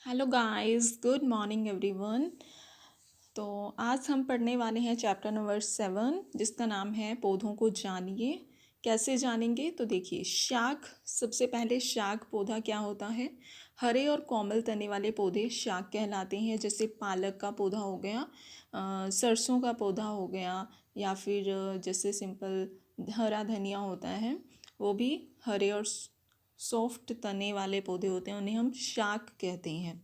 Hello guys, good morning everyone. तो आज हम पढ़ने वाले हैं चैप्टर नंबर 7 जिसका नाम है पौधों को जानिए। कैसे जानेंगे? तो देखिए, शाक, सबसे पहले शाक पौधा क्या होता है। हरे और कोमल तने वाले पौधे शाक कहलाते हैं। जैसे पालक का पौधा हो गया, सरसों का पौधा हो गया, या फिर जैसे सिंपल हरा धनिया होता है, वो भी हरे और सॉफ्ट तने वाले पौधे होते हैं, उन्हें हम शाक कहते हैं।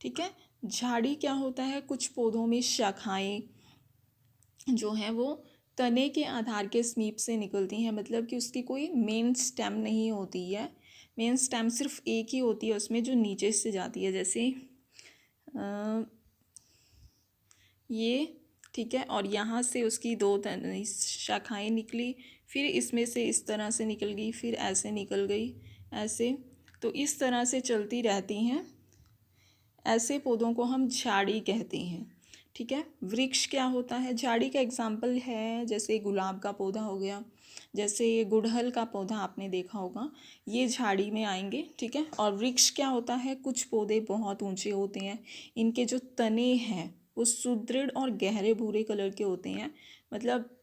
ठीक है। झाड़ी क्या होता है? कुछ पौधों में शाखाएं जो हैं वो तने के आधार के समीप से निकलती हैं, मतलब कि उसकी कोई मेन स्टेम नहीं होती है। मेन स्टेम सिर्फ एक ही होती है उसमें, जो नीचे से जाती है, जैसे ये। ठीक है। और यहाँ से उसकी दो शाखाएं निकली, फिर इसमें से इस तरह से निकल गई, फिर ऐसे निकल गई, ऐसे। तो इस तरह से चलती रहती हैं। ऐसे पौधों को हम झाड़ी कहते हैं। ठीक है। वृक्ष क्या होता है? झाड़ी का एग्जाम्पल है जैसे गुलाब का पौधा हो गया, जैसे ये गुड़हल का पौधा आपने देखा होगा, ये झाड़ी में आएंगे। ठीक है। और वृक्ष क्या होता है? कुछ पौधे बहुत ऊंचे होते हैं, इनके जो तने हैं वो सुदृढ़ और गहरे भूरे कलर के होते हैं। मतलब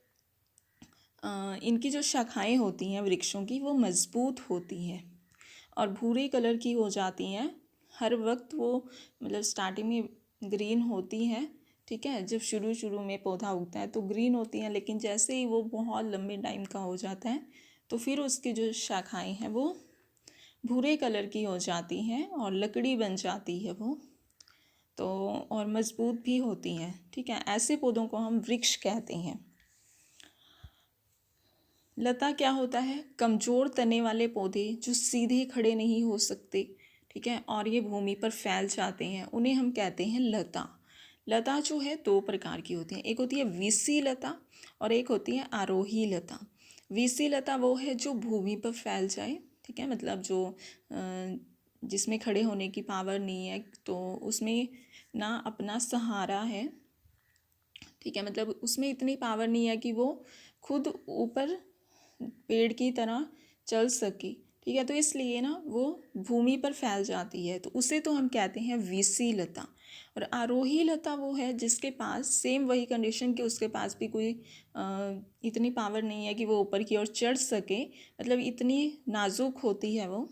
इनकी जो शाखाएं होती हैं वृक्षों की, वो मजबूत होती हैं और भूरे कलर की हो जाती हैं। हर वक्त वो, मतलब स्टार्टिंग में ग्रीन होती हैं। ठीक है। जब शुरू शुरू में पौधा उगता है तो ग्रीन होती हैं, लेकिन जैसे ही वो बहुत लंबे टाइम का हो जाता है तो फिर उसकी जो शाखाएं हैं वो भूरे कलर की हो जाती हैं और लकड़ी बन जाती है वो, तो और मजबूत भी होती हैं। ठीक है। ऐसे पौधों को हम वृक्ष कहते हैं। लता क्या होता है? कमजोर तने वाले पौधे जो सीधे खड़े नहीं हो सकते। ठीक है। और ये भूमि पर फैल जाते हैं, उन्हें हम कहते हैं लता। लता जो है दो प्रकार की होती है, एक होती है विसी लता और एक होती है आरोही लता। विसी लता वो है जो भूमि पर फैल जाए। ठीक है। मतलब जो जिसमें खड़े होने की पावर नहीं है, तो उसमें ना अपना सहारा है। ठीक है। मतलब उसमें इतनी पावर नहीं है कि वो खुद ऊपर पेड़ की तरह चल सके। ठीक है। तो इसलिए ना वो भूमि पर फैल जाती है, तो उसे तो हम कहते हैं विसी लता। और आरोही लता वो है जिसके पास सेम वही कंडीशन कि उसके पास भी कोई इतनी पावर नहीं है कि वो ऊपर की ओर चढ़ सके, मतलब इतनी नाजुक होती है वो।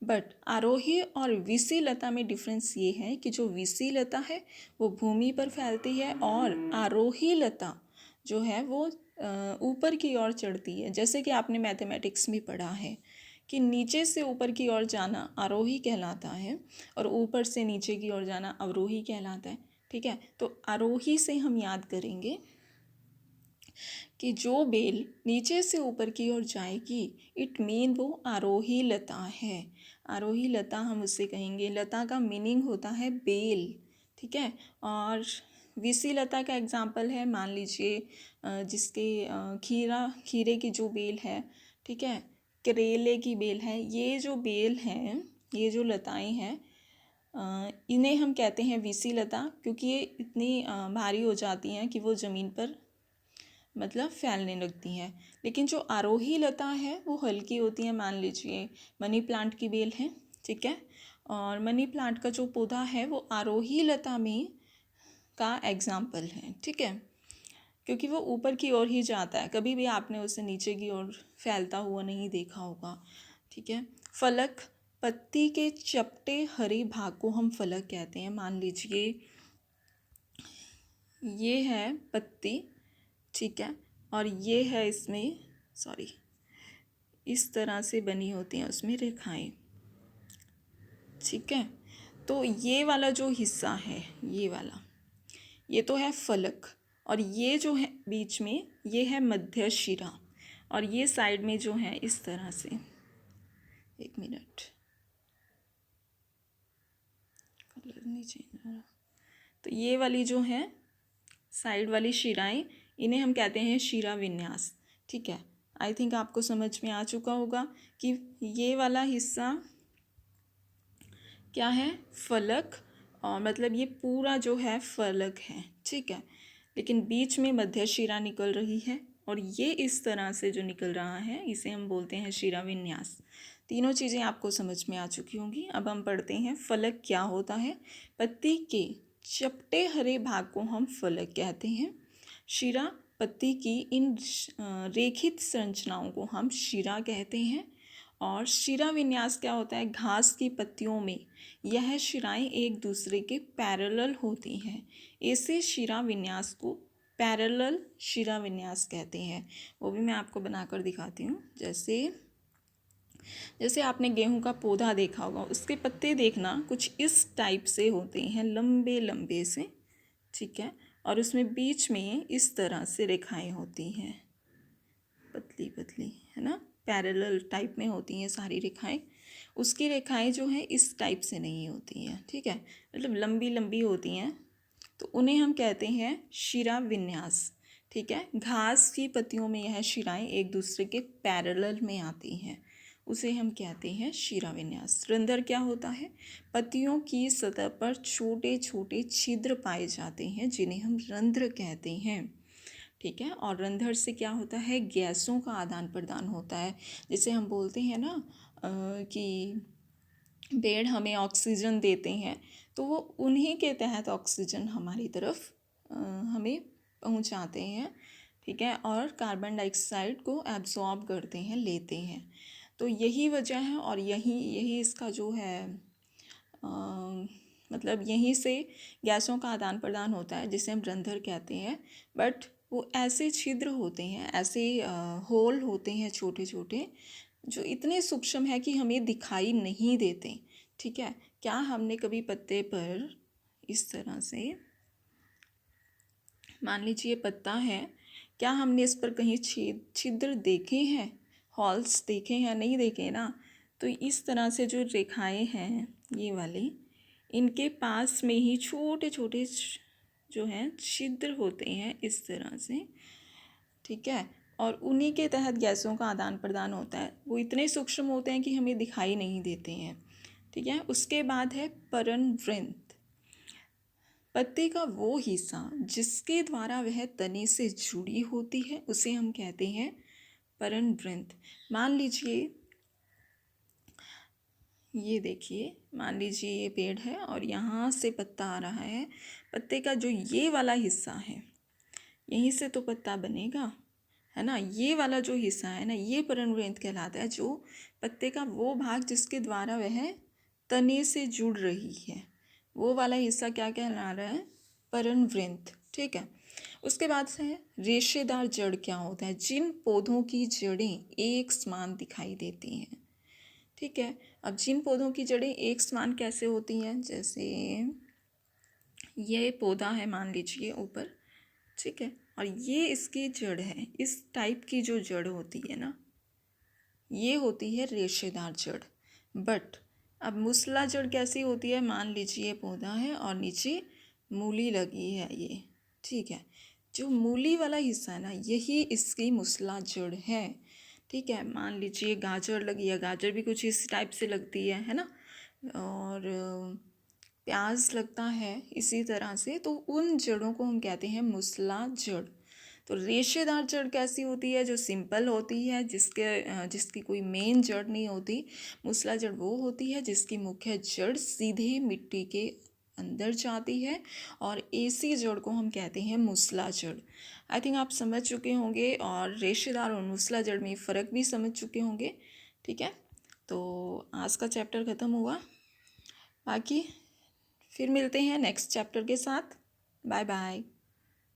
बट आरोही और विसी लता में डिफरेंस ये है कि जो विसी लता है वो भूमि पर फैलती है, और आरोही लता जो है वो ऊपर की ओर चढ़ती है। जैसे कि आपने मैथमेटिक्स में पढ़ा है कि नीचे से ऊपर की ओर जाना आरोही कहलाता है और ऊपर से नीचे की ओर जाना अवरोही कहलाता है। ठीक है। तो आरोही से हम याद करेंगे कि जो बेल नीचे से ऊपर की ओर जाएगी, इट मीन वो आरोही लता है। आरोही लता हम उसे कहेंगे। लता का मीनिंग होता है बेल। ठीक है। और विसी लता का एग्जाम्पल है, मान लीजिए जिसके खीरे की जो बेल है, ठीक है, करेले की बेल है, ये जो बेल हैं, ये जो लताएं हैं, इन्हें हम कहते हैं विसी लता, क्योंकि ये इतनी भारी हो जाती हैं कि वो ज़मीन पर मतलब फैलने लगती हैं। लेकिन जो आरोही लता है वो हल्की होती है। मान लीजिए मनी प्लांट की बेल है। ठीक है। और मनी प्लांट का जो पौधा है वो आरोही लता में का एग्जाम्पल है। ठीक है। क्योंकि वो ऊपर की ओर ही जाता है, कभी भी आपने उसे नीचे की ओर फैलता हुआ नहीं देखा होगा। ठीक है। फलक, पत्ती के चपटे हरे भाग को हम फलक कहते हैं। मान लीजिए ये है पत्ती, ठीक है, और ये है इसमें, सॉरी, इस तरह से बनी होती हैं उसमें रेखाएं। ठीक है। तो ये वाला जो हिस्सा है, ये वाला, ये तो है फलक, और ये जो है बीच में, ये है मध्य शिरा, और ये साइड में जो है इस तरह से, एक मिनट, कलर नहीं चेंज हो रहा, तो ये वाली जो है साइड वाली शिराएं, इन्हें हम कहते हैं शिरा विन्यास। ठीक है। आई थिंक आपको समझ में आ चुका होगा कि ये वाला हिस्सा क्या है, फलक, और मतलब ये पूरा जो है फलक है। ठीक है। लेकिन बीच में मध्य शिरा निकल रही है, और ये इस तरह से जो निकल रहा है इसे हम बोलते हैं शिरा विन्यास। तीनों चीज़ें आपको समझ में आ चुकी होंगी। अब हम पढ़ते हैं फलक क्या होता है। पत्ती के चपटे हरे भाग को हम फलक कहते हैं। शिरा पत्ती की इन रेखित संरचनाओं को हम शिरा कहते हैं। और शिरा विन्यास क्या होता है, घास की पत्तियों में यह शिराएं एक दूसरे के पैरेलल होती हैं। ऐसे शिरा विन्यास को पैरेलल शिरा विन्यास कहते हैं। वो भी मैं आपको बनाकर दिखाती हूँ। जैसे जैसे आपने गेहूं का पौधा देखा होगा, उसके पत्ते देखना कुछ इस टाइप से होते हैं, लंबे लंबे से, ठीक है। और उसमें बीच में इस तरह से रेखाएं होती हैं, पतली पतली, है ना, पैरेलल टाइप में होती हैं सारी रेखाएं। उसकी रेखाएं जो है इस टाइप से नहीं होती हैं, ठीक है, मतलब लंबी लंबी होती हैं, तो उन्हें हम कहते हैं शिरा विन्यास, ठीक है। घास की पत्तियों में यह शिराएं एक दूसरे के पैरेलल में आती हैं, उसे हम कहते हैं शिरा विन्यास। रंध्र क्या होता है, पत्तियों की सतह पर छोटे छोटे छिद्र पाए जाते हैं जिन्हें हम रंध्र कहते हैं, ठीक है। और रंध्र से क्या होता है, गैसों का आदान प्रदान होता है। जैसे हम बोलते हैं ना कि पेड़ हमें ऑक्सीजन देते हैं, तो वो उन्हीं के तहत ऑक्सीजन हमारी तरफ हमें पहुंचाते हैं, ठीक है, और कार्बन डाइऑक्साइड को एब्जॉर्ब करते हैं, लेते हैं। तो यही वजह है, और यही यही इसका जो है मतलब यहीं से गैसों का आदान प्रदान होता है, जिसे हम रंध्र कहते हैं। बट वो ऐसे छिद्र होते हैं, ऐसे होल होते हैं छोटे छोटे, जो इतने सूक्ष्म है कि हमें दिखाई नहीं देते, ठीक है। क्या हमने कभी पत्ते पर इस तरह से, मान लीजिए पत्ता है, क्या हमने इस पर कहीं छिद्र देखे हैं, हॉल्स देखे हैं? नहीं देखे ना। तो इस तरह से जो रेखाएं हैं ये वाली, इनके पास में ही छोटे छोटे जो हैं छिद्र होते हैं इस तरह से, ठीक है। और उन्हीं के तहत गैसों का आदान प्रदान होता है। वो इतने सूक्ष्म होते हैं कि हमें दिखाई नहीं देते हैं, ठीक है। उसके बाद है परागवृंत। पत्ते का वो हिस्सा जिसके द्वारा वह तने से जुड़ी होती है उसे हम कहते हैं परागवृंत। मान लीजिए, ये देखिए, मान लीजिए ये पेड़ है और यहाँ से पत्ता आ रहा है। पत्ते का जो ये वाला हिस्सा है, यहीं से तो पत्ता बनेगा, है ना। ये वाला जो हिस्सा है ना, ये परागवृंत कहलाता है। जो पत्ते का वो भाग जिसके द्वारा वह तने से जुड़ रही है, वो वाला हिस्सा क्या कहला रहा है, परागवृंत, ठीक है। उसके बाद से है रेशेदार जड़। क्या होता है, जिन पौधों की जड़ें एक समान दिखाई देती हैं, ठीक है। अब जिन पौधों की जड़ें एक समान कैसे होती हैं, जैसे ये पौधा है मान लीजिए ऊपर, ठीक है, और ये इसकी जड़ है, इस टाइप की जो जड़ होती है ना, ये होती है रेशेदार जड़। बट अब मूसला जड़ कैसी होती है, मान लीजिए पौधा है और नीचे मूली लगी है ये, ठीक है। जो मूली वाला हिस्सा है ना, यही इसकी मूसला जड़ है, ठीक है। मान लीजिए गाजर लगी है, गाजर भी कुछ इस टाइप से लगती है ना। और प्याज लगता है इसी तरह से, तो उन जड़ों को हम कहते हैं मूसला जड़। तो रेशेदार जड़ कैसी होती है, जो सिंपल होती है, जिसकी कोई मेन जड़ नहीं होती। मूसला जड़ वो होती है जिसकी मुख्य जड़ सीधे मिट्टी के अंदर जाती है, और ऐसी जड़ को हम कहते हैं मूसला जड़। आई थिंक आप समझ चुके होंगे, और रेशेदार और मूसला जड़ में फ़र्क भी समझ चुके होंगे, ठीक है। तो आज का चैप्टर ख़त्म हुआ, बाकी फिर मिलते हैं नेक्स्ट चैप्टर के साथ। Bye bye.